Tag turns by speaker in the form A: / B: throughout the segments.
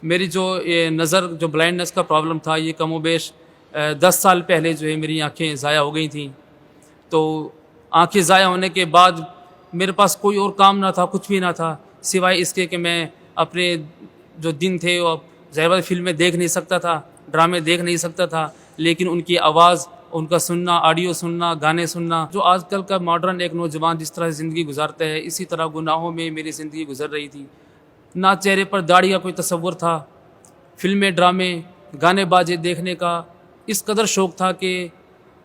A: میری جو یہ نظر جو بلائنڈنس کا پرابلم تھا یہ کم و بیش 10 سال پہلے جو ہے میری آنکھیں ضائع ہو گئی تھیں. تو آنکھیں ضائع ہونے کے بعد میرے پاس کوئی اور کام نہ تھا, کچھ بھی نہ تھا سوائے اس کے کہ میں اپنے جو دن تھے وہ ظاہر بات فلمیں دیکھ نہیں سکتا تھا, ڈرامے دیکھ نہیں سکتا تھا, لیکن ان کی آواز, ان کا سننا, آڈیو سننا, گانے سننا. جو آج کل کا ماڈرن ایک نوجوان جس طرح زندگی گزارتا ہے اسی طرح گناہوں میں میری زندگی گزر رہی تھی. نہ چہرے پر داڑھی کا کوئی تصور تھا. فلمیں, ڈرامے, گانے باجے دیکھنے کا اس قدر شوق تھا کہ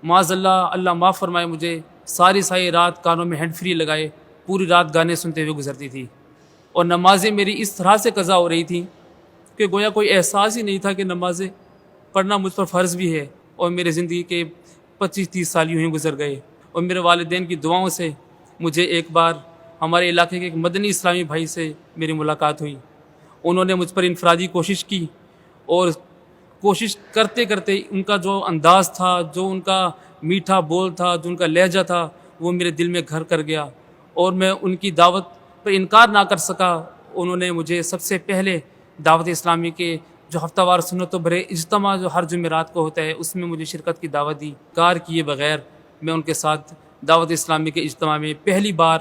A: معاذ اللہ معاف فرمائے مجھے, ساری رات کانوں میں ہینڈ فری لگائے پوری رات گانے سنتے ہوئے گزرتی تھی. اور نمازیں میری اس طرح سے قضا ہو رہی تھیں کہ گویا کوئی احساس ہی نہیں تھا کہ نمازیں پڑھنا مجھ پر فرض بھی ہے. اور میرے زندگی کے 25-30 سال یوں ہی گزر گئے. اور میرے والدین کی دعاؤں سے مجھے ایک بار ہمارے علاقے کے ایک مدنی اسلامی بھائی سے میری ملاقات ہوئی. انہوں نے مجھ پر انفرادی کوشش کی اور کوشش کرتے کرتے ان کا جو انداز تھا, جو ان کا میٹھا بول تھا, جو ان کا لہجہ تھا, وہ میرے دل میں گھر کر گیا اور میں ان کی دعوت پر انکار نہ کر سکا. انہوں نے مجھے سب سے پہلے دعوت اسلامی کے جو ہفتہ وار سنت و بھرے اجتماع جو ہر جمعرات کو ہوتا ہے اس میں مجھے شرکت کی دعوت دی. کار کیے بغیر میں ان کے ساتھ دعوت اسلامی کے اجتماع میں پہلی بار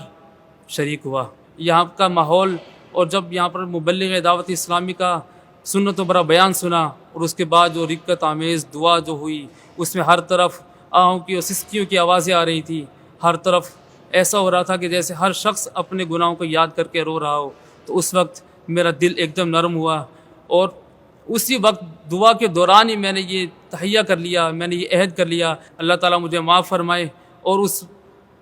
A: شریک ہوا. یہاں کا ماحول اور جب یہاں پر مبلغ دعوت اسلامی کا سنت و برا بیان سنا اور اس کے بعد جو رکت آمیز دعا جو ہوئی اس میں ہر طرف آہوں کی اور سسکیوں کی آوازیں آ رہی تھی. ہر طرف ایسا ہو رہا تھا کہ جیسے ہر شخص اپنے گناہوں کو یاد کر کے رو رہا ہو. تو اس وقت میرا دل ایک دم نرم ہوا اور اسی وقت دعا کے دوران ہی میں نے یہ تہیہ کر لیا, میں نے یہ عہد کر لیا اللہ تعالیٰ مجھے معاف فرمائے. اور اس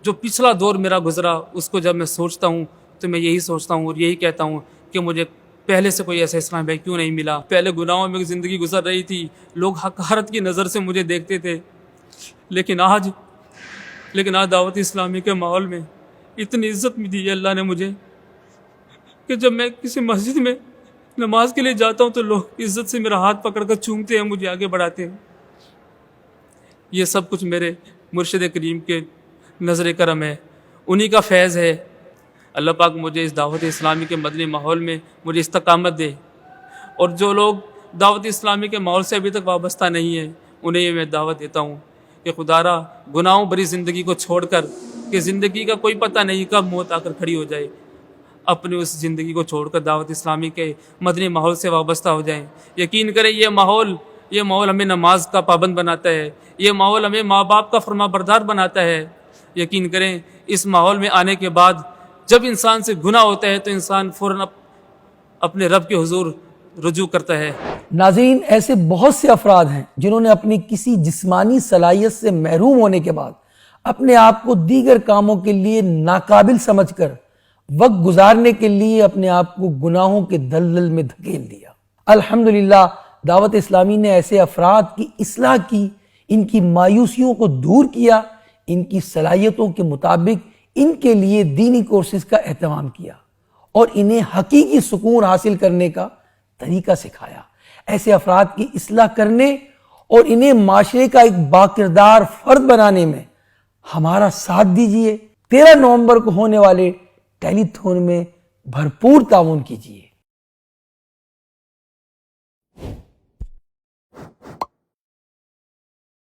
A: جو پچھلا دور میرا گزرا اس کو جب میں سوچتا ہوں تو میں یہی سوچتا ہوں اور یہی کہتا ہوں کہ مجھے پہلے سے کوئی ایسا اسلام بھائی کیوں نہیں ملا. پہلے گناہوں میں زندگی گزر رہی تھی, لوگ حقارت کی نظر سے مجھے دیکھتے تھے, لیکن آج دعوت اسلامی کے ماحول میں اتنی عزت دی ہے اللہ نے مجھے کہ جب میں کسی مسجد میں نماز کے لیے جاتا ہوں تو لوگ عزت سے میرا ہاتھ پکڑ کر چومتے ہیں, مجھے آگے بڑھاتے ہیں. یہ سب کچھ میرے مرشد کریم کے نظر کرم ہے, انہی کا فیض ہے. اللہ پاک مجھے اس دعوت اسلامی کے مدنی ماحول میں مجھے استقامت دے. اور جو لوگ دعوت اسلامی کے ماحول سے ابھی تک وابستہ نہیں ہیں انہیں یہ میں دعوت دیتا ہوں کہ خدا را گناہوں بری زندگی کو چھوڑ کر, کہ زندگی کا کوئی پتہ نہیں کب موت آ کر کھڑی ہو جائے, اپنی اس زندگی کو چھوڑ کر دعوت اسلامی کے مدنی ماحول سے وابستہ ہو جائیں. یقین کریں یہ ماحول ہمیں نماز کا پابند بناتا ہے, یہ ماحول ہمیں ماں باپ کا فرما بردار بناتا ہے. یقین کریں اس ماحول میں آنے کے بعد جب انسان سے گناہ ہوتا ہے تو انسان فوراً اپنے رب کے حضور رجوع کرتا ہے.
B: ناظرین, ایسے بہت سے افراد ہیں جنہوں نے اپنی کسی جسمانی صلاحیت سے محروم ہونے کے بعد اپنے آپ کو دیگر کاموں کے لیے ناقابل سمجھ کر وقت گزارنے کے لیے اپنے آپ کو گناہوں کے دلدل میں دھکیل دیا. الحمدللہ دعوت اسلامی نے ایسے افراد کی اصلاح کی, ان کی مایوسیوں کو دور کیا, ان کی صلاحیتوں کے مطابق ان کے لیے دینی کورسز کا اہتمام کیا اور انہیں حقیقی سکون حاصل کرنے کا طریقہ سکھایا. ایسے افراد کی اصلاح کرنے اور انہیں معاشرے کا ایک باکردار فرد بنانے میں ہمارا ساتھ دیجیے. 13 نومبر کو ہونے والے ٹیلی تھون میں بھرپور تعاون کیجیے.